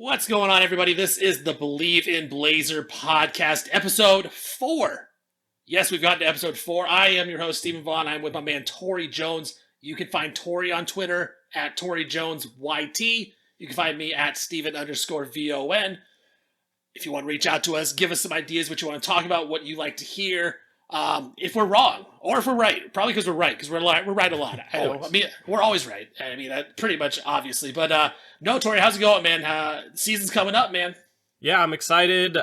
What's going on, everybody? This is the Believe in Blazer podcast, episode 4. Yes, we've gotten to episode 4. I am your host, Stephen Vaughn. I'm with my man, Torey Jones. You can find Torey on Twitter at ToreyJonesYT. You can find me at Stephen_VON. If you want to reach out to us, give us some ideas, what you want to talk about, what you like to hear. If we're wrong, or if we're right. Probably because we're right, because we're right a lot. I mean, we're always right. I mean, that pretty much obviously. But no, Torey, how's it going, man? Season's coming up, man. Yeah, I'm excited.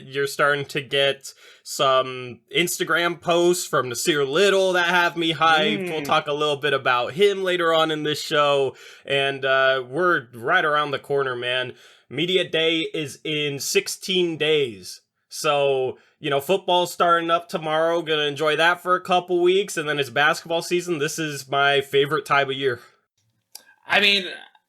You're starting to get some Instagram posts from Nassir Little that have me hyped. We'll talk a little bit about him later on in this show. And we're right around the corner, man. Media Day is in 16 days. So, you know, football's starting up tomorrow. Gonna enjoy that for a couple weeks. And then it's basketball season. This is my favorite time of year. I mean,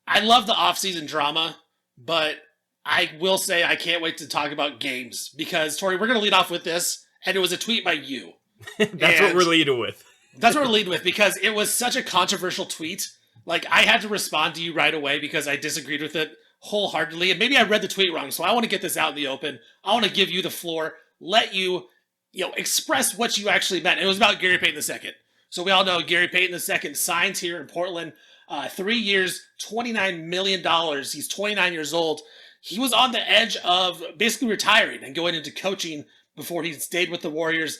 I love the off-season drama, but I will say I can't wait to talk about games. Because, Torey, we're going to lead off with this. And it was a tweet by you. That's what we're leading with. That's what we're leading with. Because it was such a controversial tweet. Like, I had to respond to you right away because I disagreed with it wholeheartedly, and maybe I read the tweet wrong, so I want to get this out in the open. I want to give you the floor, let you, express what you actually meant. It was about Gary Payton II. So we all know Gary Payton II signs here in Portland, 3 years, $29 million. He's 29 years old. He was on the edge of basically retiring and going into coaching before he stayed with the Warriors.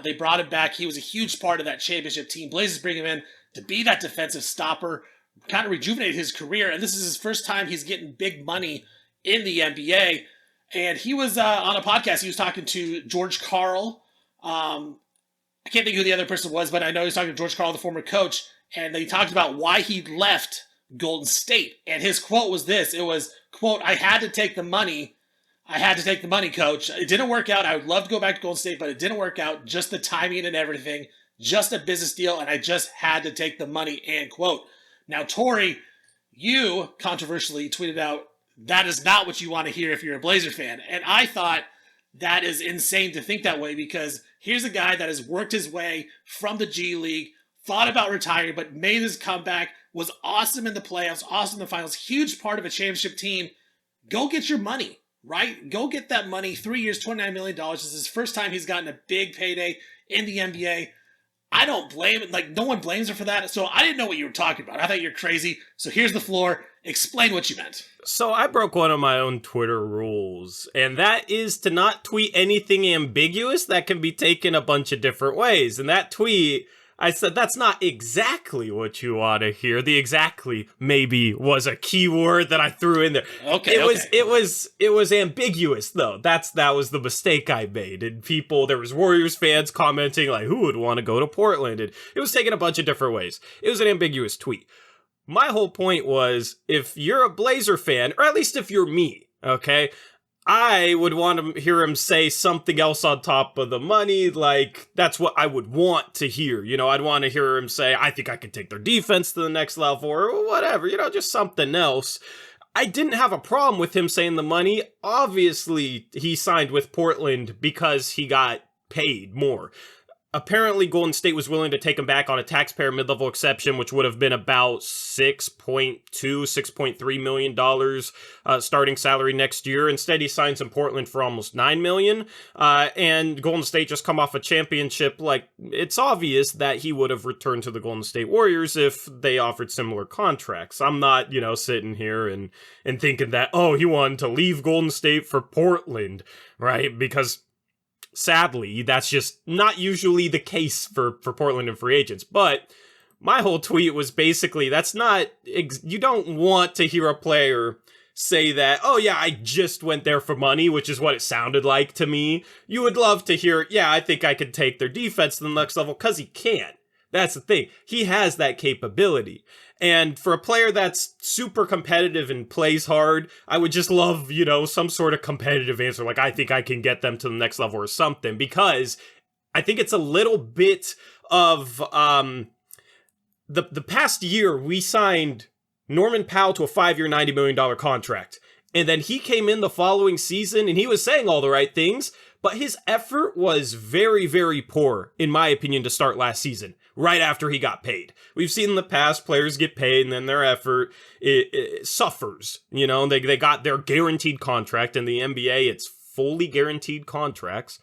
They brought him back. He was a huge part of that championship team. Blazers bring him in to be that defensive stopper, kind of rejuvenate his career, and this is his first time he's getting big money in the NBA. And he was on a podcast. He was talking to George Karl. I can't think who the other person was, but I know he was talking to George Karl, the former coach, and they talked about why he left Golden State. And his quote was this. It was, quote, "I had to take the money. I had to take the money, coach. It didn't work out. I would love to go back to Golden State, but it didn't work out. Just the timing and everything. Just a business deal, and I just had to take the money," end quote. Now, Torey, you controversially tweeted out, that is not what you want to hear if you're a Blazer fan. And I thought that is insane to think that way, because here's a guy that has worked his way from the G League, thought about retiring, but made his comeback, was awesome in the playoffs, awesome in the finals, huge part of a championship team. Go get your money, right? Go get that money. 3 years, $29 million. This is his first time he's gotten a big payday in the NBA. I don't blame it. Like, no one blames her for that. So I didn't know what you were talking about. I thought you're crazy. So here's the floor. Explain what you meant. So I broke one of my own Twitter rules, and that is to not tweet anything ambiguous that can be taken a bunch of different ways. And that tweet, I said, that's not exactly what you want to hear. The exactly maybe was a key word that I threw in there. It was ambiguous though. That was the mistake I made. And there was Warriors fans commenting like, who would want to go to Portland? And it was taken a bunch of different ways. It was an ambiguous tweet. My whole point was, if you're a Blazer fan, or at least if you're me, okay, I would want to hear him say something else on top of the money. Like, that's what I would want to hear. I'd want to hear him say, I think I could take their defense to the next level, or whatever, just something else. I didn't have a problem with him saying the money. Obviously, he signed with Portland because he got paid more. Apparently, Golden State was willing to take him back on a taxpayer mid-level exception, which would have been about $6.3 million starting salary next year. Instead, he signs in Portland for almost $9 million. And Golden State just come off a championship. Like, it's obvious that he would have returned to the Golden State Warriors if they offered similar contracts. I'm not, sitting here and thinking that, he wanted to leave Golden State for Portland, right? Because sadly, that's just not usually the case for Portland and free agents. But my whole tweet was basically, you don't want to hear a player say that, I just went there for money, which is what it sounded like to me. You would love to hear, I think I could take their defense to the next level, because he can. That's the thing. He has that capability. And for a player that's super competitive and plays hard, I would just love, some sort of competitive answer. Like, I think I can get them to the next level or something, because I think it's a little bit of, the past year we signed Norman Powell to a 5-year, $90 million contract. And then he came in the following season and he was saying all the right things, but his effort was very, very poor, in my opinion, to start last season. right after he got paid. We've seen in the past players get paid and then their effort it suffers. You know, they got their guaranteed contract. In the NBA, it's fully guaranteed contracts.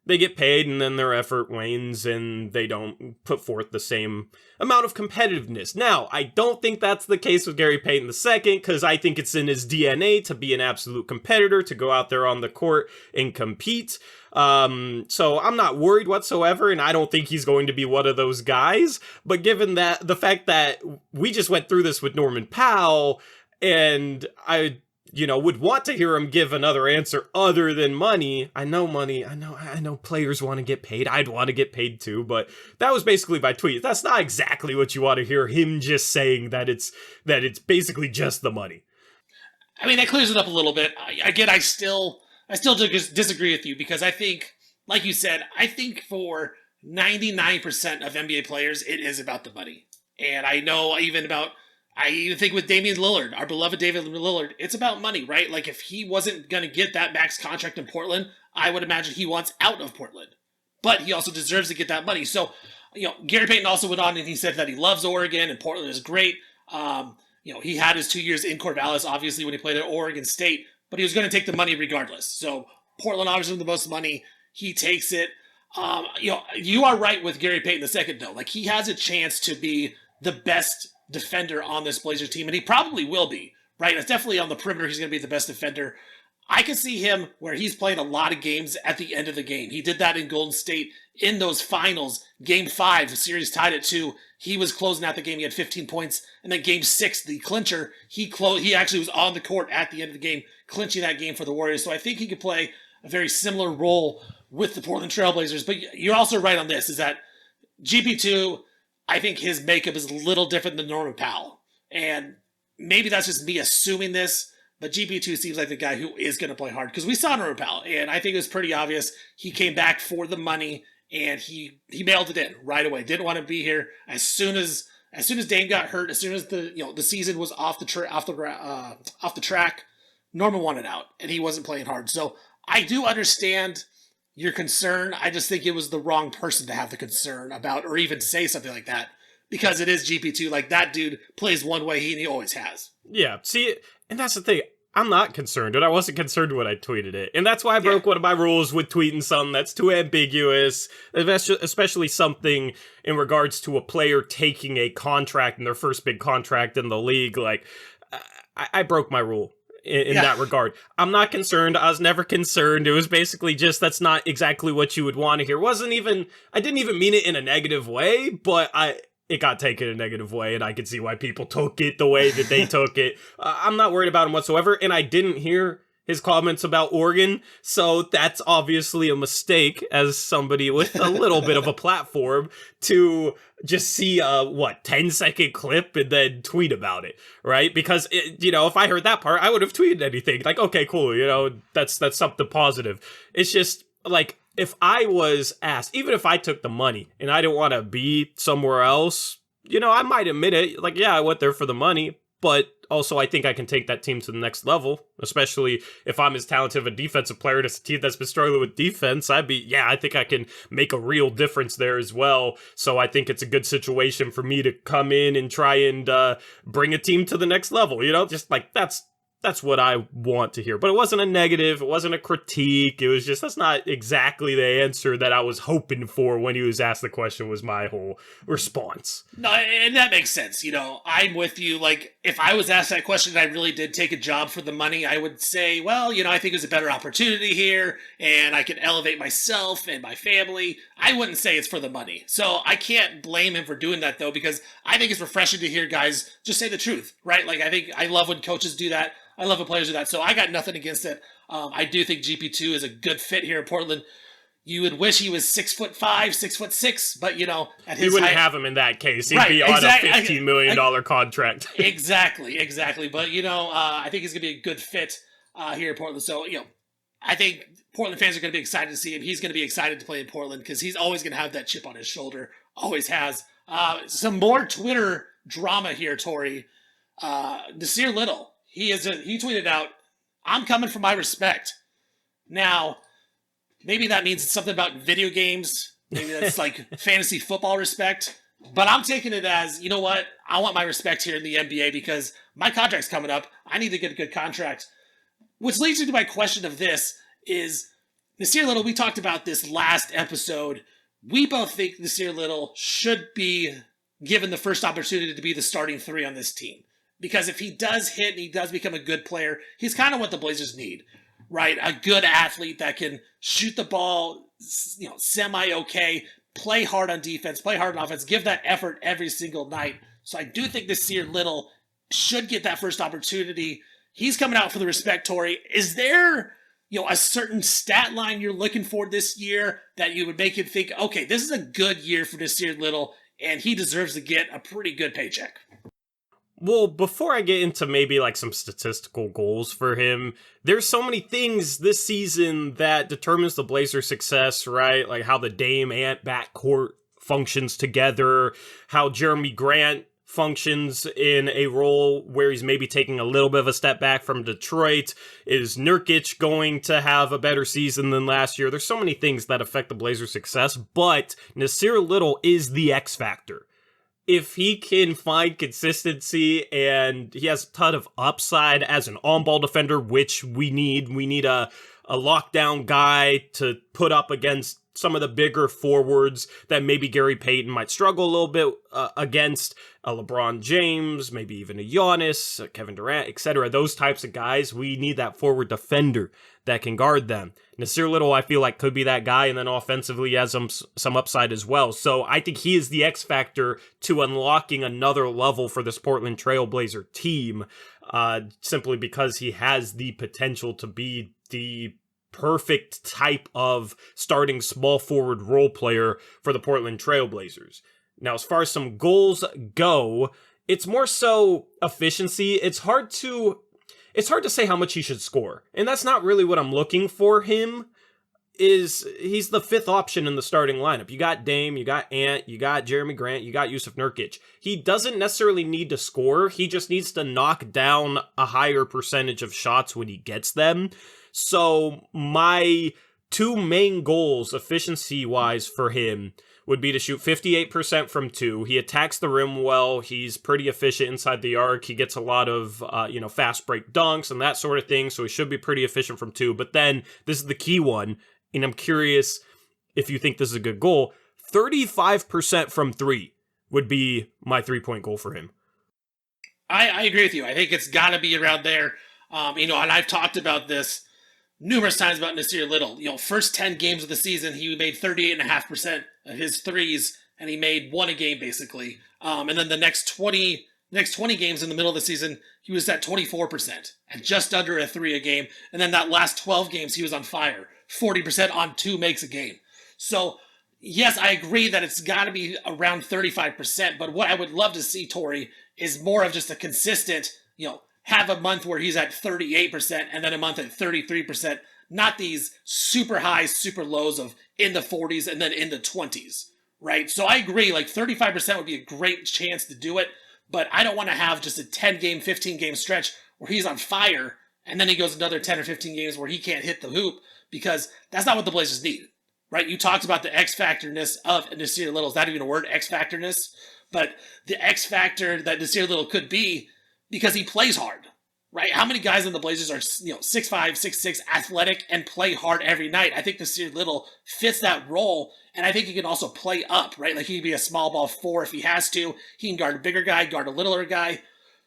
They get paid and then their effort wanes and they don't put forth the same amount of competitiveness. Now, I don't think that's the case with Gary Payton II, because I think it's in his DNA to be an absolute competitor, to go out there on the court and compete. So I'm not worried whatsoever, and I don't think he's going to be one of those guys. But given that the fact that we just went through this with Norman Powell, and I would want to hear him give another answer other than money. I know money. I know players want to get paid. I'd want to get paid too, but that was basically my tweet. That's not exactly what you want to hear, him just saying that it's basically just the money. I mean, that clears it up a little bit. I still disagree with you, because I think, like you said, I think for 99% of NBA players, it is about the money. And I even think with Damian Lillard, our beloved David Lillard, it's about money, right? Like, if he wasn't going to get that max contract in Portland, I would imagine he wants out of Portland. But he also deserves to get that money. So, Gary Payton also went on and he said that he loves Oregon and Portland is great. He had his 2 years in Corvallis, obviously, when he played at Oregon State, but he was going to take the money regardless. So, Portland obviously the most money. He takes it. You are right with Gary Payton II, though. Like, he has a chance to be the best defender on this Blazers team, and he probably will be, right? It's definitely on the perimeter. He's going to be the best defender. I can see him where he's playing a lot of games at the end of the game. He did that in Golden State in those finals. Game 5, the series tied at 2. He was closing out the game. He had 15 points. And then Game 6, the clincher, he actually was on the court at the end of the game, clinching that game for the Warriors. So I think he could play a very similar role with the Portland Trailblazers. But you're also right on this, is that GP2, I think his makeup is a little different than Norman Powell. And maybe that's just me assuming this, but GP2 seems like the guy who is going to play hard, because we saw Norman Powell, and I think it was pretty obvious. He came back for the money, and he mailed it in right away. Didn't want to be here. As soon as Dame got hurt, as soon as the season was off the track, Norman wanted out, and he wasn't playing hard. So I do understand your concern. I just think it was the wrong person to have the concern about, or even say something like that, because it is GP2. Like, that dude plays one way, and he always has. Yeah, see, and that's the thing. I'm not concerned, and I wasn't concerned when I tweeted it. And that's why I broke one of my rules with tweeting something that's too ambiguous, especially something in regards to a player taking a contract in their first big contract in the league. Like, I broke my rule in that regard. I'm not concerned. I was never concerned. It was basically just, that's not exactly what you would want to hear. I didn't even mean it in a negative way, but it got taken a negative way, and I could see why people took it the way that they took it. I'm not worried about him whatsoever, and I didn't hear his comments about Oregon, so that's obviously a mistake as somebody with a little bit of a platform to just see a 10-second clip and then tweet about it, right? Because if I heard that part, I would have tweeted anything like, okay, cool, that's something positive. It's just like, if I was asked, even if I took the money and I didn't want to be somewhere else, I might admit it. Like, yeah, I went there for the money, but also I think I can take that team to the next level, especially if I'm as talented of a defensive player to a team that's been struggling with defense. I think I can make a real difference there as well. So I think it's a good situation for me to come in and try and bring a team to the next level. Just like that's what I want to hear. But it wasn't a negative. It wasn't a critique. It was just, that's not exactly the answer that I was hoping for when he was asked the question, was my whole response. No, and that makes sense. I'm with you. Like, if I was asked that question and I really did take a job for the money, I would say, well, I think there's a better opportunity here and I can elevate myself and my family. I wouldn't say it's for the money. So I can't blame him for doing that, though, because I think it's refreshing to hear guys just say the truth, right? Like, I love when coaches do that. I love when players do that, so I got nothing against it. I do think GP2 is a good fit here in Portland. You would wish he was 6'5", 6'6", but at his you wouldn't height, have him in that case. He'd be on a $15 million contract. Exactly. But I think he's gonna be a good fit here in Portland. So I think Portland fans are gonna be excited to see him. He's gonna be excited to play in Portland because he's always gonna have that chip on his shoulder. Always has. Some more Twitter drama here, Torey. Nassir Little. He tweeted out, "I'm coming for my respect." Now, maybe that means it's something about video games. Maybe that's like fantasy football respect. But I'm taking it as, you know what? I want my respect here in the NBA because my contract's coming up. I need to get a good contract. Which leads me to my question of this is, Nassir Little, we talked about this last episode. We both think Nassir Little should be given the first opportunity to be the starting three on this team. Because if he does hit and he does become a good player, he's kind of what the Blazers need, right? A good athlete that can shoot the ball, semi-okay, play hard on defense, play hard on offense, give that effort every single night. So I do think Nassir Little should get that first opportunity. He's coming out for the respect, Torey. Is there, a certain stat line you're looking for this year that you would make him think, okay, this is a good year for Nassir Little, and he deserves to get a pretty good paycheck? Well, before I get into maybe like some statistical goals for him, there's so many things this season that determines the Blazers' success, right? Like how the Dame-Ant backcourt functions together, how Jeremy Grant functions in a role where he's maybe taking a little bit of a step back from Detroit. Is Nurkic going to have a better season than last year? There's so many things that affect the Blazers' success, but Nassir Little is the X factor. If he can find consistency and he has a ton of upside as an on-ball defender, which we need a lockdown guy to put up against some of the bigger forwards that maybe Gary Payton might struggle a little bit against, a LeBron James, maybe even a Giannis, a Kevin Durant, etc. Those types of guys, we need that forward defender that can guard them. Nassir Little, I feel like, could be that guy, and then offensively he has some upside as well. So I think he is the X factor to unlocking another level for this Portland Trailblazer team, simply because he has the potential to be the perfect type of starting small forward role player for the Portland Trailblazers. Now, as far as some goals go, it's more so efficiency. It's hard to say how much he should score. And that's not really what I'm looking for him. He's the fifth option in the starting lineup. You got Dame, you got Ant, you got Jeremy Grant, you got Jusuf Nurkic. He doesn't necessarily need to score. He just needs to knock down a higher percentage of shots when he gets them. So my two main goals, efficiency-wise, for him would be to shoot 58% from two. He attacks the rim well. He's pretty efficient inside the arc. He gets a lot of, fast break dunks and that sort of thing, so he should be pretty efficient from two. But then, this is the key one, and I'm curious if you think this is a good goal. 35% from three would be my three-point goal for him. I agree with you. I think it's got to be around there. And I've talked about this numerous times about Nassir Little. First 10 games of the season, he made 38.5% of his threes, and he made one a game, basically. And then the next 20 games in the middle of the season, he was at 24%, and just under a three a game. And then that last 12 games, he was on fire. 40% on two makes a game. So, yes, I agree that it's got to be around 35%, but what I would love to see, Torey, is more of just a consistent, have a month where he's at 38% and then a month at 33%, not these super highs, super lows of in the 40s and then in the 20s, right? So I agree, 35% would be a great chance to do it, but I don't want to have just a 10-game, 15-game stretch where he's on fire and then he goes another 10 or 15 games where he can't hit the hoop, because that's not what the Blazers need, right? You talked about the X-factorness of Nassir Little. Is that even a word, X-factorness? But the X-factor that Nassir Little could be, because he plays hard, right? How many guys in the Blazers are, 6'5", 6'6", athletic, and play hard every night? I think Nassir Little fits that role, and I think he can also play up, right? He can be a small ball four if he has to. He can guard a bigger guy, guard a littler guy.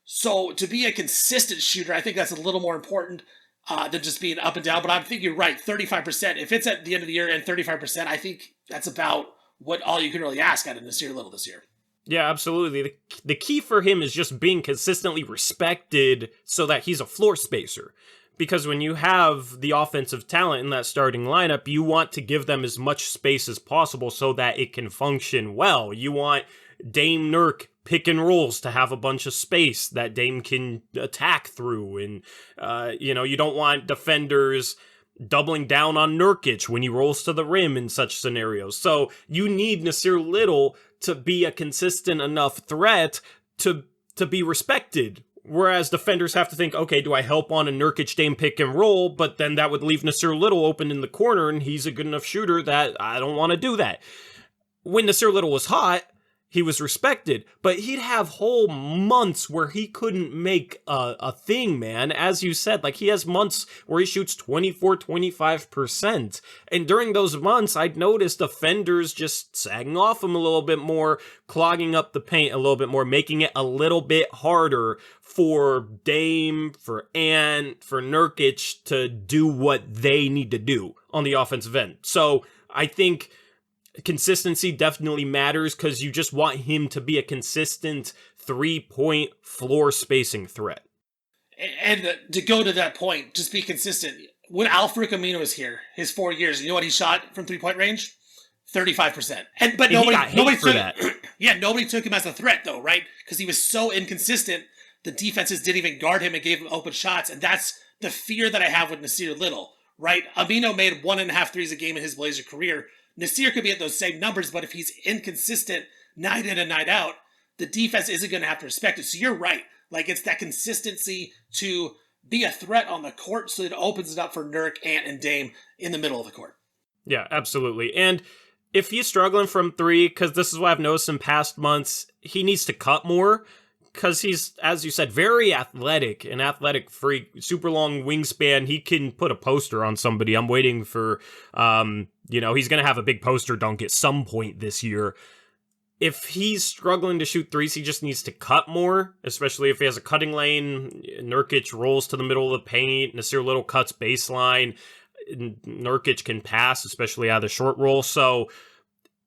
So to be a consistent shooter, I think that's a little more important than just being up and down. But I think you're right, 35%. If it's at the end of the year and 35%, I think that's about what all you can really ask out of Nassir Little this year. Yeah, absolutely. The key for him is just being consistently respected so that he's a floor spacer. Because when you have the offensive talent in that starting lineup, you want to give them as much space as possible so that it can function well. You want Dame Nurk pick and rolls to have a bunch of space that Dame can attack through. And, you don't want defenders doubling down on Nurkic when he rolls to the rim in such scenarios. So you need Nassir Little to be a consistent enough threat to be respected. Whereas defenders have to think, okay, do I help on a Nurkic Dame pick and roll? But then that would leave Nassir Little open in the corner, and he's a good enough shooter that I don't want to do that. When Nassir Little was hot, he was respected, but he'd have whole months where he couldn't make a thing, man. As you said, like, he has months where he shoots 24-25%. And during those months, I'd noticed defenders just sagging off him a little bit more, clogging up the paint a little bit more, making it a little bit harder for Dame, for Ant, for Nurkic to do what they need to do on the offensive end. So I think consistency definitely matters, because you just want him to be a consistent 3-point floor spacing threat. And to go to that point, just be consistent. When Al-Farouq Aminu was here, his 4 years, you know what he shot from 3-point range? 35%. But nobody took that. Yeah, nobody took him as a threat, though, right? Because he was so inconsistent, the defenses didn't even guard him and gave him open shots. And that's the fear that I have with Nassir Little, right? Aminu made 1.5 threes a game in his Blazer career. Nassir could be at those same numbers, but if he's inconsistent night in and night out, the defense isn't going to have to respect it. So you're right. Like, it's that consistency to be a threat on the court, so it opens it up for Nurk, Ant, and Dame in the middle of the court. Yeah, absolutely. And if he's struggling from three, because this is what I've noticed in past months, he needs to cut more, because he's, as you said, very athletic, an athletic freak, super long wingspan. He can put a poster on somebody. I'm waiting for, he's going to have a big poster dunk at some point this year. If he's struggling to shoot threes, he just needs to cut more, especially if he has a cutting lane. Nurkic rolls to the middle of the paint. Nassir Little cuts baseline. Nurkic can pass, especially out of the short roll. So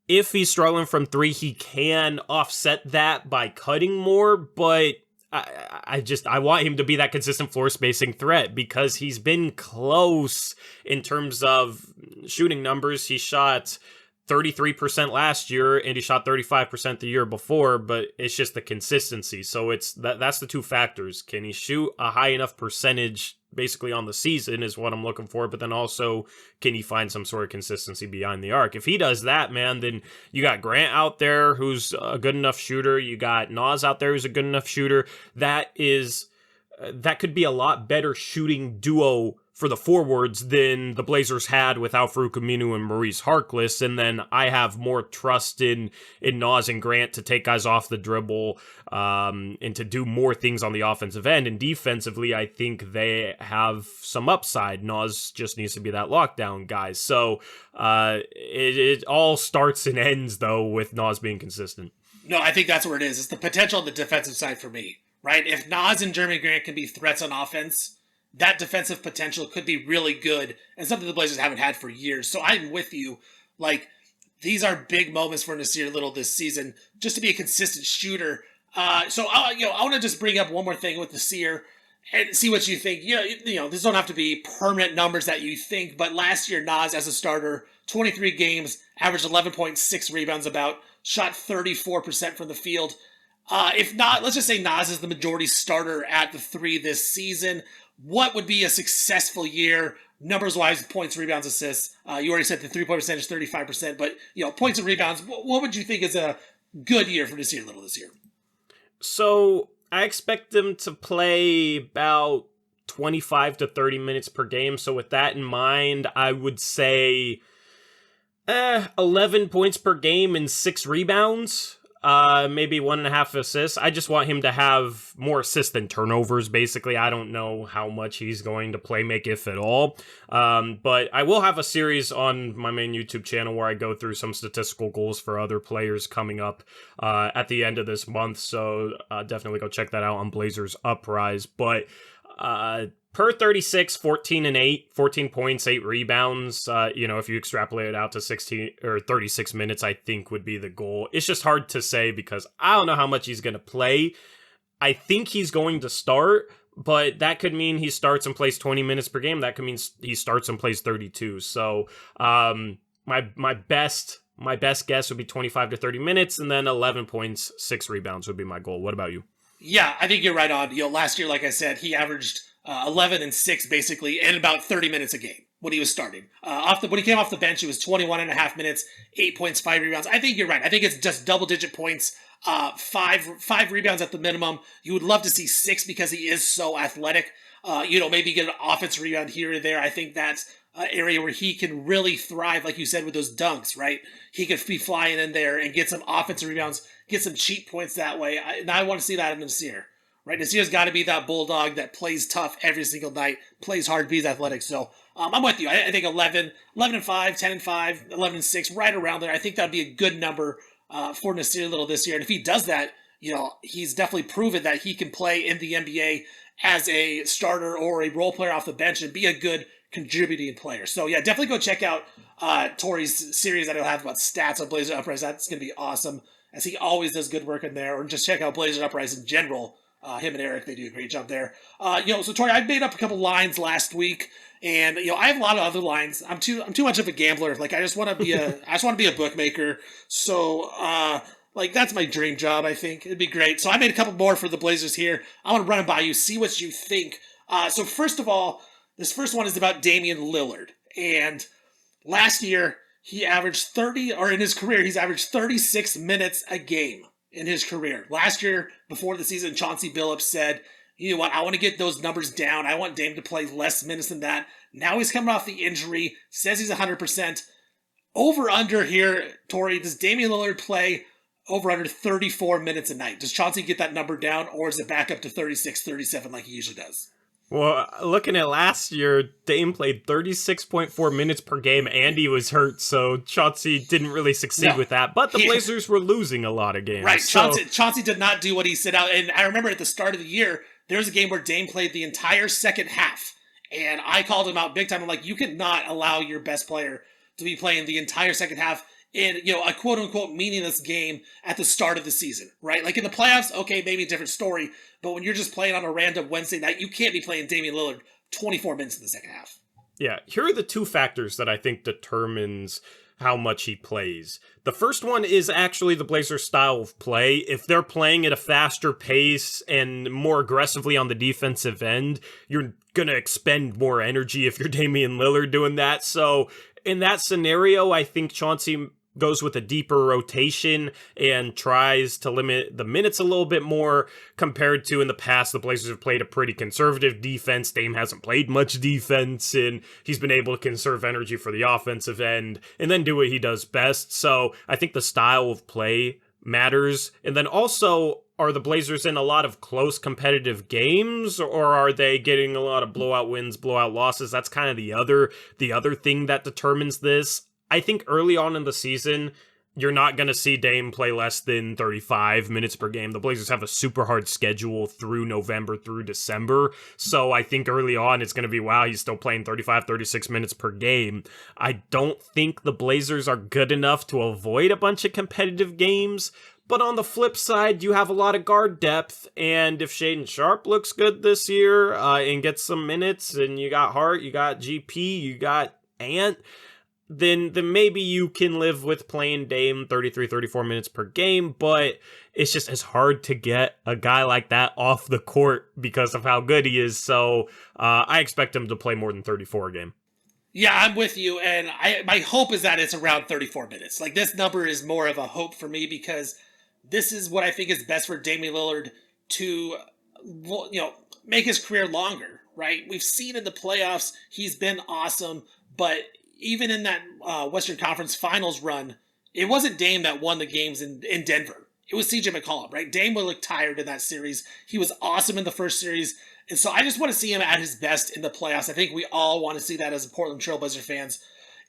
if he's struggling from three, he can offset that by cutting more, but I want him to be that consistent floor spacing threat, because he's been close in terms of shooting numbers. He shot 33% last year, and he shot 35% the year before, but it's just the consistency. So that's the two factors. Can he shoot a high enough percentage basically on the season is what I'm looking for, but then also, can he find some sort of consistency behind the arc? If he does that, man, then you got Grant out there who's a good enough shooter. You got Nas out there who's a good enough shooter. That could be a lot better shooting duo for the forwards than the Blazers had with Al-Farouq Aminu and Maurice Harkless. And then I have more trust in Nas and Grant to take guys off the dribble and to do more things on the offensive end. And defensively, I think they have some upside. Nas just needs to be that lockdown guy. So it all starts and ends, though, with Nas being consistent. No, I think that's where it is. It's the potential on the defensive side for me, right? If Nas and Jeremy Grant can be threats on offense, that defensive potential could be really good, and something the Blazers haven't had for years. So I'm with you. Like, these are big moments for Nassir Little this season, just to be a consistent shooter. I want to just bring up one more thing with Nassir and see what you think. This don't have to be permanent numbers that you think, but last year Nas as a starter, 23 games, averaged 11.6 rebounds, shot 34% from the field. If not, let's just say Nas is the majority starter at the three this season. What would be a successful year, numbers-wise, points, rebounds, assists? You already said the three-point percentage is 35%, but points and rebounds. What would you think is a good year for Nassir Little this year? So I expect them to play about 25 to 30 minutes per game. So with that in mind, I would say 11 points per game and 6 rebounds. Maybe 1.5 assists. I just want him to have more assists than turnovers, basically. I don't know how much he's going to play make, if at all. But I will have a series on my main YouTube channel where I go through some statistical goals for other players coming up at the end of this month. So definitely go check that out on Blazers Uprise. But per 36, 14 and 8, 14 points, 8 rebounds. If you extrapolate it out to 16 or 36 minutes, I think would be the goal. It's just hard to say because I don't know how much he's going to play. I think he's going to start, but that could mean he starts and plays 20 minutes per game. That could mean he starts and plays 32. So, my best guess would be 25 to 30 minutes, and then 11 points, 6 rebounds would be my goal. What about you? Yeah, I think you're right on. Last year, like I said, he averaged 11 and 6 basically in about 30 minutes a game when he was starting. When he came off the bench, it was 21 and a half minutes, 8 points, 5 rebounds. I think you're right. I think it's just double-digit points, 5 rebounds at the minimum. You would love to see 6 because he is so athletic. Maybe get an offensive rebound here or there. I think that's an area where he can really thrive, like you said, with those dunks, right? He could be flying in there and get some offensive rebounds get some cheap points that way. And I want to see that in Nassir. Right, Nassir's got to be that bulldog that plays tough every single night, plays hard, beats athletic. So I'm with you. I think 11 and 5, 10 and 5, 11 and 6, right around there. I think that'd be a good number for Nassir Little this year. And if he does that, he's definitely proven that he can play in the NBA as a starter or a role player off the bench and be a good contributing player. So yeah, definitely go check out Torey's series that he'll have about stats on Blazer Uprise. That's going to be awesome, as he always does good work in there. Or just check out Blazer Uprise in general. Him and Eric, they do a great job there. So Torey, I made up a couple lines last week, and I have a lot of other lines. I'm too much of a gambler. Like I just want to be a bookmaker. So that's my dream job. I think it'd be great. So I made a couple more for the Blazers here. I want to run them by you, see what you think. So first of all, this first one is about Damian Lillard, and last year he averaged 30, or in his career he's averaged 36 minutes a game. In his career. Last year, before the season, Chauncey Billups said, you know what, I want to get those numbers down. I want Dame to play less minutes than that. Now he's coming off the injury, says he's 100%. Over under here, Torey, does Damian Lillard play over under 34 minutes a night? Does Chauncey get that number down, or is it back up to 36, 37 like he usually does? Well, looking at last year, Dame played 36.4 minutes per game, and he was hurt, so Chauncey didn't really succeed with that. But the Blazers were losing a lot of games. Right, so. Chauncey did not do what he set out. And I remember at the start of the year, there was a game where Dame played the entire second half. And I called him out big time. I'm like, you cannot allow your best player to be playing the entire second half in a quote-unquote meaningless game at the start of the season, right? Like in the playoffs, okay, maybe a different story, but when you're just playing on a random Wednesday night, you can't be playing Damian Lillard 24 minutes in the second half. Yeah, here are the two factors that I think determines how much he plays. The first one is actually the Blazers' style of play. If they're playing at a faster pace and more aggressively on the defensive end, you're going to expend more energy if you're Damian Lillard doing that. So in that scenario, I think Chauncey goes with a deeper rotation and tries to limit the minutes a little bit more compared to in the past. The Blazers have played a pretty conservative defense. Dame hasn't played much defense, and he's been able to conserve energy for the offensive end and then do what he does best. So I think the style of play matters. And then also, are the Blazers in a lot of close competitive games, or are they getting a lot of blowout wins, blowout losses? That's kind of the other thing that determines this. I think early on in the season, you're not going to see Dame play less than 35 minutes per game. The Blazers have a super hard schedule through November through December. So I think early on it's going to be, wow, he's still playing 35, 36 minutes per game. I don't think the Blazers are good enough to avoid a bunch of competitive games. But on the flip side, you have a lot of guard depth, and if Shaedon Sharpe looks good this year and gets some minutes, and you got Hart, you got GP, you got Ant, then maybe you can live with playing Dame 33, 34 minutes per game, but it's just as hard to get a guy like that off the court because of how good he is, so I expect him to play more than 34 a game. Yeah, I'm with you, and my hope is that it's around 34 minutes. Like, this number is more of a hope for me because this is what I think is best for Damian Lillard to, make his career longer, right? We've seen in the playoffs, he's been awesome, but even in that Western Conference Finals run, it wasn't Dame that won the games in Denver. It was CJ McCollum, right? Dame would look tired in that series. He was awesome in the first series. And so I just want to see him at his best in the playoffs. I think we all want to see that as Portland Trailblazer fans.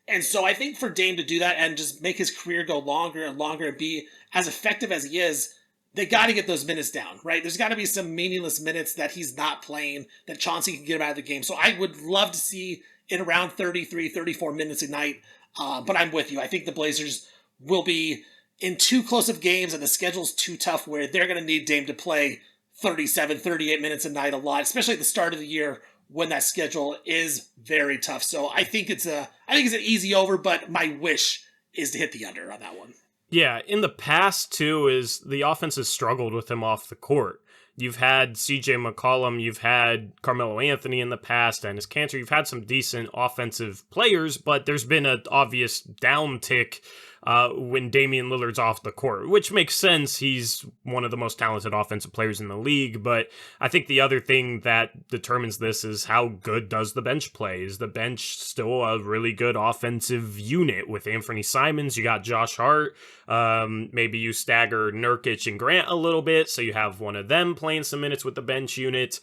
And so I think for Dame to do that and just make his career go longer and longer and be as effective as he is, they got to get those minutes down, right? There's got to be some meaningless minutes that he's not playing that Chauncey can get him out of the game. So I would love to see in around 33, 34 minutes a night. But I'm with you. I think the Blazers will be in too close of games and the schedule's too tough where they're going to need Dame to play 37, 38 minutes a night a lot, especially at the start of the year when that schedule is very tough. So I think it's an easy over, but my wish is to hit the under on that one. Yeah, in the past, too, is the offense has struggled with him off the court. You've had CJ McCollum, you've had Carmelo Anthony in the past, and his cancer. You've had some decent offensive players, but there's been an obvious downtick when Damian Lillard's off the court, which makes sense. He's one of the most talented offensive players in the league, but I think the other thing that determines this is how good does the bench play? Is the bench still a really good offensive unit with Anthony Simons? You got Josh Hart. Maybe you stagger Nurkic and Grant a little bit, so you have one of them playing some minutes with the bench unit.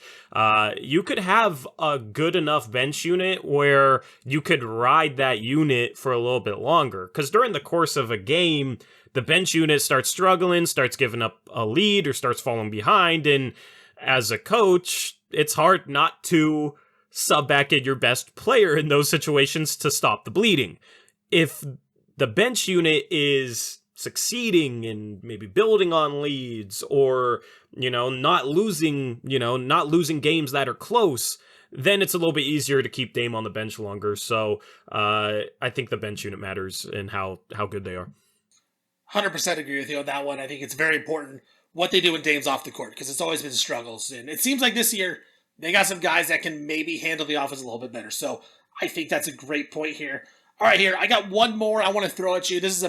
You could have a good enough bench unit where you could ride that unit for a little bit longer. Because during the course of a game, the bench unit starts struggling, starts giving up a lead, or starts falling behind. And as a coach, it's hard not to sub back in your best player in those situations to stop the bleeding. If the bench unit is succeeding and maybe building on leads, or, not losing games that are close, then it's a little bit easier to keep Dame on the bench longer. So I think the bench unit matters in how good they are. 100% agree with you on that one. I think it's very important what they do when Dame's off the court, because it's always been struggles. And it seems like this year they got some guys that can maybe handle the offense a little bit better. So I think that's a great point here. All right, here, I got one more I want to throw at you. This is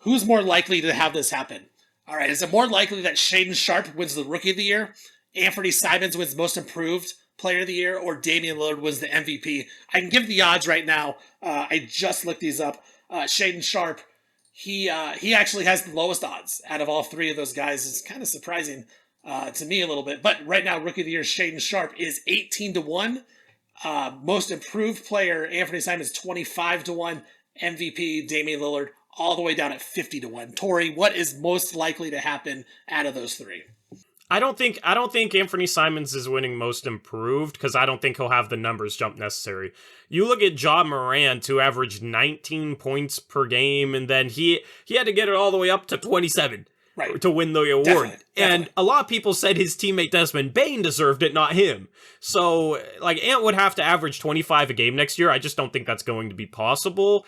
who's more likely to have this happen? All right, is it more likely that Shaedon Sharpe wins the Rookie of the Year, Anthony Simons wins Most Improved Player of the Year, or Damian Lillard wins the MVP? I can give the odds right now. I just looked these up. Shaedon Sharpe, he actually has the lowest odds out of all three of those guys. It's kind of surprising to me a little bit. But right now, Rookie of the Year Shaedon Sharpe is 18-1. Most Improved Player Anthony Simons 25-1. MVP Damian Lillard all the way down at 50-1. Torey, what is most likely to happen out of those three? I don't think Anthony Simons is winning Most Improved, because I don't think he'll have the numbers jump necessary. You look at Ja Morant, who averaged 19 points per game, and then he had to get it all the way up to 27 to win the award. Definitely. And a lot of people said his teammate Desmond Bane deserved it, not him. So, Ant would have to average 25 a game next year. I just don't think that's going to be possible.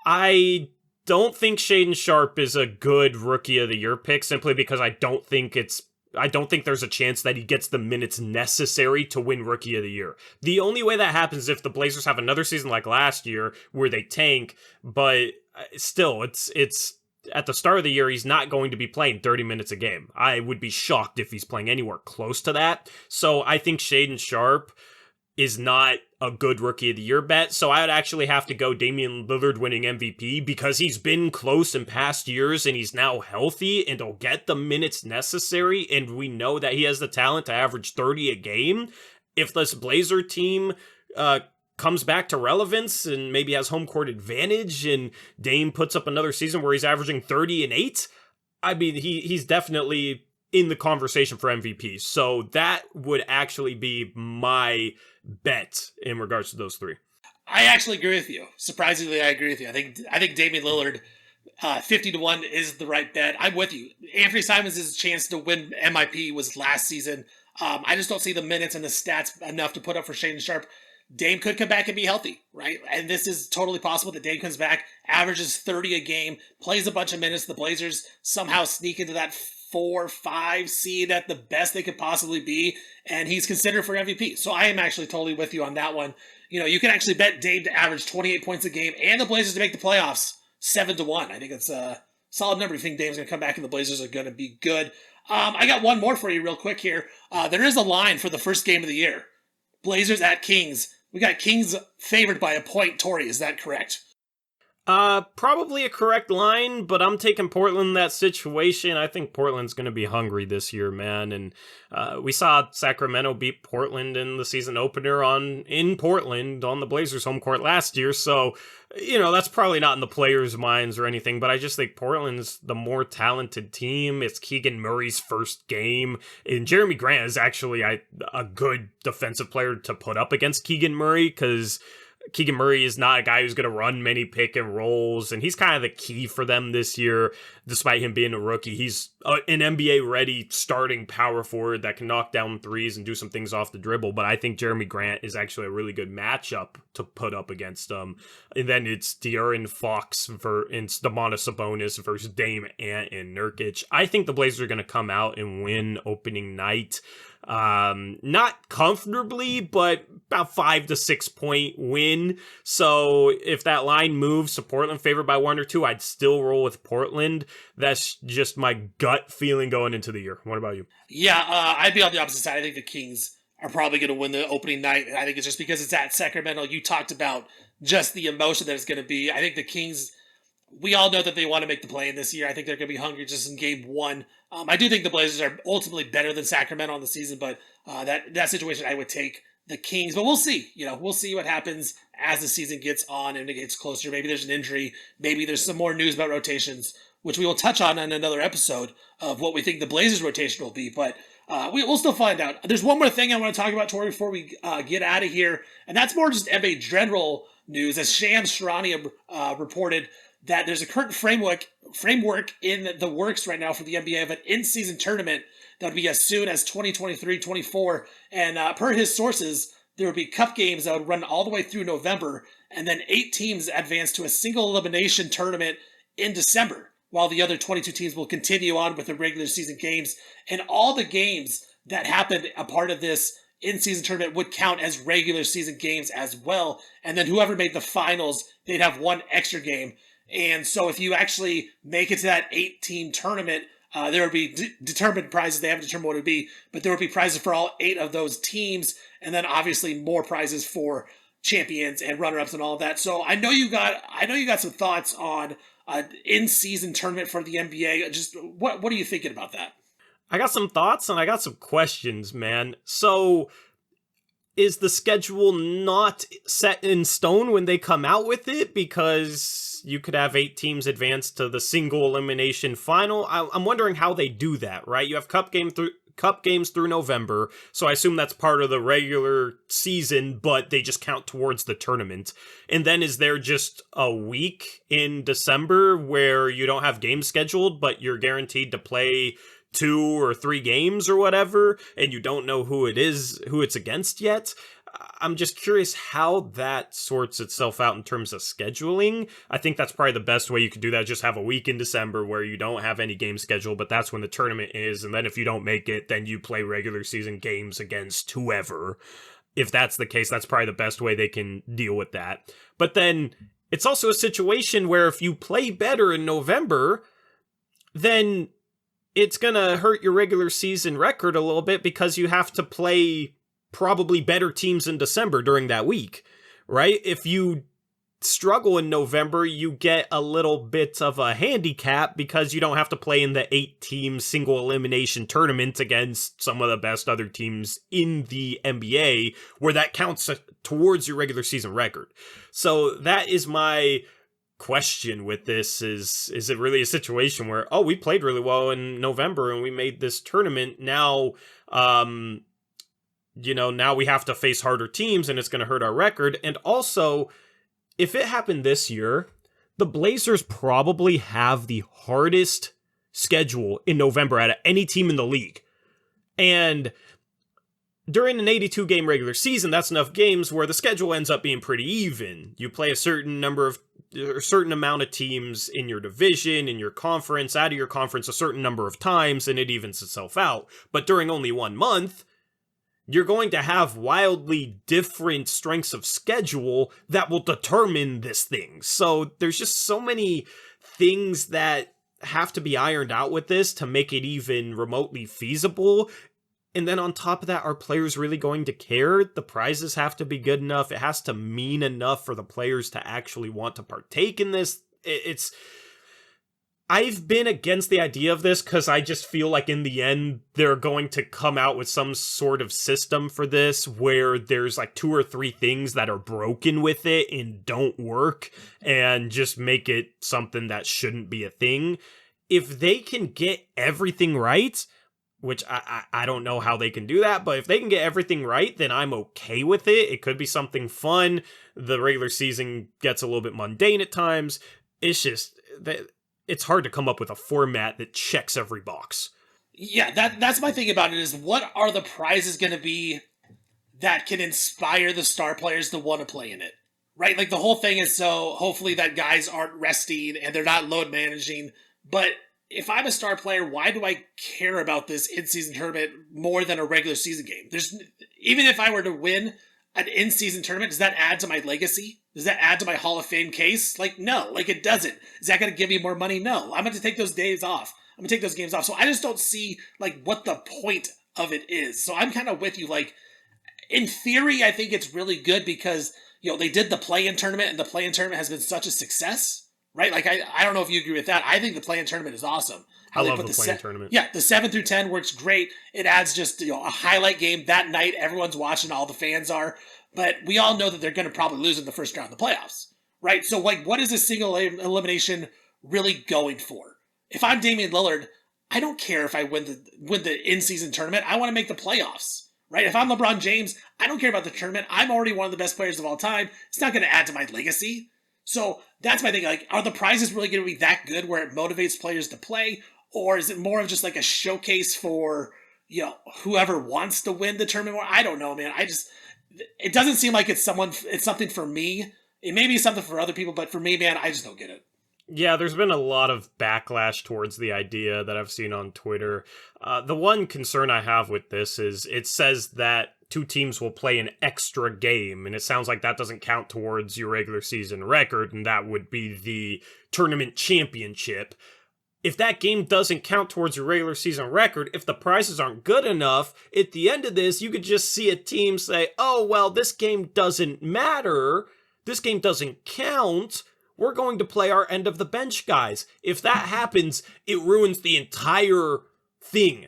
I don't think Shaedon Sharpe is a good Rookie of the Year pick, simply because I don't think there's a chance that he gets the minutes necessary to win Rookie of the Year. The only way that happens is if the Blazers have another season like last year where they tank, but still, it's at the start of the year, he's not going to be playing 30 minutes a game. I would be shocked if he's playing anywhere close to that. So I think Shaedon Sharpe is not a good Rookie of the Year bet. So I would actually have to go Damian Lillard winning MVP, because he's been close in past years and he's now healthy and he'll get the minutes necessary. And we know that he has the talent to average 30 a game. If this Blazer team comes back to relevance and maybe has home court advantage and Dame puts up another season where he's averaging 30 and 8, I mean, he's definitely in the conversation for MVP. So that would actually be my bet in regards to those three. I actually agree with you. Surprisingly, I agree with you. I think Damian Lillard 50-1 is the right bet. I'm with you. Anthony Simons' chance to win MIP was last season. I just don't see the minutes and the stats enough to put up for Shaedon Sharpe. Dame could come back and be healthy, right? And this is totally possible that Dame comes back, averages 30 a game, plays a bunch of minutes. The Blazers somehow sneak into that 4-5 seed at the best they could possibly be, and he's considered for MVP. So I am actually totally with you on that one. You can actually bet Dame to average 28 points a game and the Blazers to make the playoffs 7-1. I think it's a solid number. You think Dame's going to come back and the Blazers are going to be good. I got one more for you real quick here. There is a line for the first game of the year. Blazers at Kings. We got Kings favored by a point. Torey, is that correct? Probably a correct line, but I'm taking Portland in that situation. I think Portland's going to be hungry this year, man. And we saw Sacramento beat Portland in the season opener in Portland on the Blazers' home court last year. So, that's probably not in the players' minds or anything, but I just think Portland's the more talented team. It's Keegan Murray's first game, and Jeremy Grant is actually a good defensive player to put up against Keegan Murray, because Keegan Murray is not a guy who's going to run many pick and rolls, and he's kind of the key for them this year, despite him being a rookie. He's an NBA-ready starting power forward that can knock down threes and do some things off the dribble, but I think Jeremy Grant is actually a really good matchup to put up against them. And then it's De'Aaron Fox and Domantas Sabonis versus Dame, Ant, and Nurkic. I think the Blazers are going to come out and win opening night. Not comfortably, but about 5 to 6 point win. So if that line moves to Portland favored by 1 or 2, I'd still roll with Portland. That's just my gut feeling going into the year. What about you? Yeah, I'd be on the opposite side. I think the Kings are probably going to win the opening night. I think it's just because it's at Sacramento. You talked about just the emotion that it's going to be. I think the Kings, we all know that they want to make the play in this year. I think they're going to be hungry just in game one. I do think the Blazers are ultimately better than Sacramento on the season, but that situation I would take the Kings. But we'll see. We'll see what happens as the season gets on and it gets closer. Maybe there's an injury. Maybe there's some more news about rotations, which we will touch on in another episode of what we think the Blazers rotation will be. But we'll still find out. There's one more thing I want to talk about, Torey, before we get out of here, and that's more just NBA general news. As Shams Charania reported that there's a current framework in the works right now for the NBA of an in-season tournament that would be as soon as 2023-24. And per his sources, there would be cup games that would run all the way through November, and then 8 teams advance to a single elimination tournament in December, while the other 22 teams will continue on with the regular season games. And all the games that happened a part of this in-season tournament would count as regular season games as well. And then whoever made the finals, they'd have one extra game. And so if you actually make it to that 8-team tournament, there would be determined prizes. They haven't determined what it would be, but there would be prizes for all 8 of those teams. And then obviously more prizes for champions and runner-ups and all of that. So I know you got some thoughts on in-season tournament for the NBA. Just what are you thinking about that? I got some thoughts and I got some questions, man. So is the schedule not set in stone when they come out with it? Because you could have 8 teams advance to the single elimination final. I'm wondering how they do that, right? You have cup games through November, so I assume that's part of the regular season, but they just count towards the tournament. And then is there just a week in December where you don't have games scheduled, but you're guaranteed to play 2 or 3 games or whatever, and you don't know who it's against yet? I'm just curious how that sorts itself out in terms of scheduling. I think that's probably the best way you could do that. Just have a week in December where you don't have any games scheduled, but that's when the tournament is. And then if you don't make it, then you play regular season games against whoever. If that's the case, that's probably the best way they can deal with that. But then it's also a situation where if you play better in November, then it's going to hurt your regular season record a little bit because you have to play probably better teams in December during that week, right? If you struggle in November, you get a little bit of a handicap because you don't have to play in the 8-team single elimination tournament against some of the best other teams in the NBA, where that counts towards your regular season record. So that is my question with this. Is it really a situation where, we played really well in November and we made this tournament, now now we have to face harder teams and it's going to hurt our record? And also, if it happened this year, the Blazers probably have the hardest schedule in November out of any team in the league. And during an 82-game regular season, that's enough games where the schedule ends up being pretty even. You play a certain amount of teams in your division, in your conference, out of your conference a certain number of times, and it evens itself out. But during only 1 month, you're going to have wildly different strengths of schedule that will determine this thing. So there's just so many things that have to be ironed out with this to make it even remotely feasible. And then on top of that, are players really going to care? The prizes have to be good enough. It has to mean enough for the players to actually want to partake in this. I've been against the idea of this because I just feel like in the end, they're going to come out with some sort of system for this where there's like 2 or 3 things that are broken with it and don't work, and just make it something that shouldn't be a thing. If they can get everything right, which I don't know how they can do that, but if they can get everything right, then I'm okay with it. It could be something fun. The regular season gets a little bit mundane at times. It's just that it's hard to come up with a format that checks every box. Yeah, that's my thing about it, is what are the prizes going to be that can inspire the star players to want to play in it, right? Like the whole thing is so hopefully that guys aren't resting and they're not load managing, but if I'm a star player, why do I care about this in-season tournament more than a regular season game? Even if I were to win an in-season tournament, does that add to my legacy? Does that add to my Hall of Fame case? Like, no, like it doesn't. Is that going to give me more money? No. I'm going to take those days off. I'm going to take those games off. So I just don't see like what the point of it is. So I'm kind of with you. Like, in theory, I think it's really good because, they did the play-in tournament, and the play-in tournament has been such a success, right? Like, I don't know if you agree with that. I think the play-in tournament is awesome. I love the play-in tournament. Yeah, the 7 through 10 works great. It adds just, a highlight game that night. Everyone's watching, all the fans are. But we all know that they're going to probably lose in the first round of the playoffs, right? So, like, what is a single elimination really going for? If I'm Damian Lillard, I don't care if I win the in-season tournament. I want to make the playoffs. Right? If I'm LeBron James, I don't care about the tournament. I'm already one of the best players of all time. It's not going to add to my legacy. So that's my thing. Like, are the prizes really going to be that good where it motivates players to play? Or is it more of just like a showcase for, whoever wants to win the tournament? I don't know, man. It doesn't seem like it's something for me. It may be something for other people, but for me, man, I just don't get it. Yeah, there's been a lot of backlash towards the idea that I've seen on Twitter. The one concern I have with this is it says that two teams will play an extra game, and it sounds like that doesn't count towards your regular season record, and that would be the tournament championship. If that game doesn't count towards your regular season record, if the prizes aren't good enough, at the end of this, you could just see a team say, oh, well, this game doesn't matter, this game doesn't count, we're going to play our end of the bench guys. If that happens, it ruins the entire thing.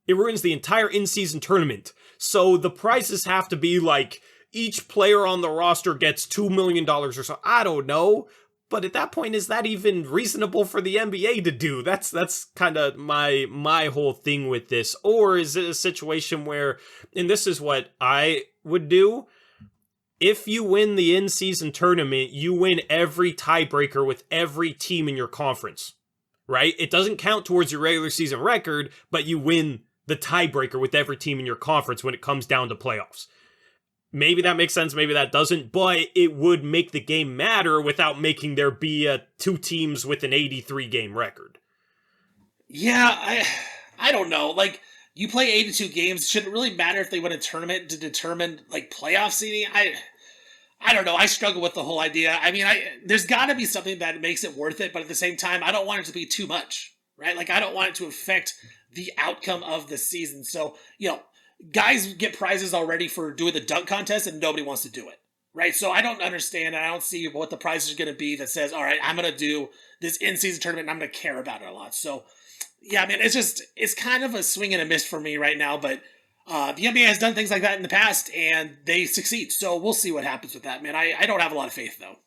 It ruins the entire in-season tournament. So the prizes have to be like, each player on the roster gets $2 million or so. I don't know. But at that point, is that even reasonable for the NBA to do? That's kind of my whole thing with this. Or is it a situation where, and this is what I would do, if you win the in-season tournament, you win every tiebreaker with every team in your conference, right? It doesn't count towards your regular season record, but you win the tiebreaker with every team in your conference when it comes down to playoffs. Maybe that makes sense, maybe that doesn't, but it would make the game matter without making there be two teams with an 83-game record. Yeah, I don't know. Like, you play 82 games. Should it really matter if they win a tournament to determine, like, playoff seeding? I don't know. I struggle with the whole idea. I mean, there's got to be something that makes it worth it, but at the same time, I don't want it to be too much, right? Like, I don't want it to affect the outcome of the season. So, guys get prizes already for doing the dunk contest, and nobody wants to do it, right? So I don't understand, and I don't see what the prize is going to be that says, all right, I'm going to do this in-season tournament, and I'm going to care about it a lot. So, yeah, man, it's kind of a swing and a miss for me right now, but the NBA has done things like that in the past, and they succeed. So we'll see what happens with that, man. I don't have a lot of faith, though.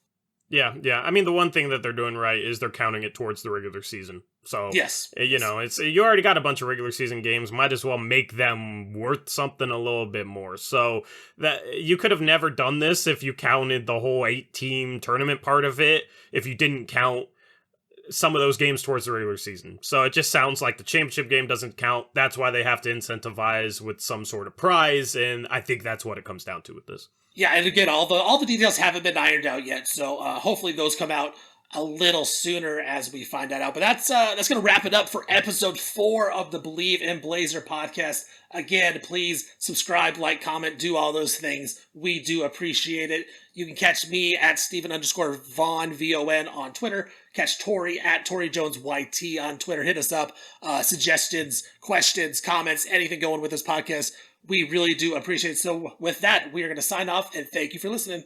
Yeah. I mean, the one thing that they're doing right is they're counting it towards the regular season. So, yes. It's you already got a bunch of regular season games. Might as well make them worth something a little bit more. So that you could have never done this if you counted the whole 8-team tournament part of it. If you didn't count some of those games towards the regular season. So it just sounds like the championship game doesn't count. That's why they have to incentivize with some sort of prize, and I think that's what it comes down to with this. Yeah, and again, all the details haven't been ironed out yet, so hopefully those come out a little sooner as we find that out. But that's going to wrap it up for episode 4 of the Believe in Blazer podcast. Again, please subscribe, like, comment, do all those things. We do appreciate it. You can catch me at Steven_Vaughn, VON on Twitter. Catch Torey at ToreyJonesYT on Twitter. Hit us up. Suggestions, questions, comments, anything going with this podcast. We really do appreciate it. So with that, we are going to sign off, and thank you for listening.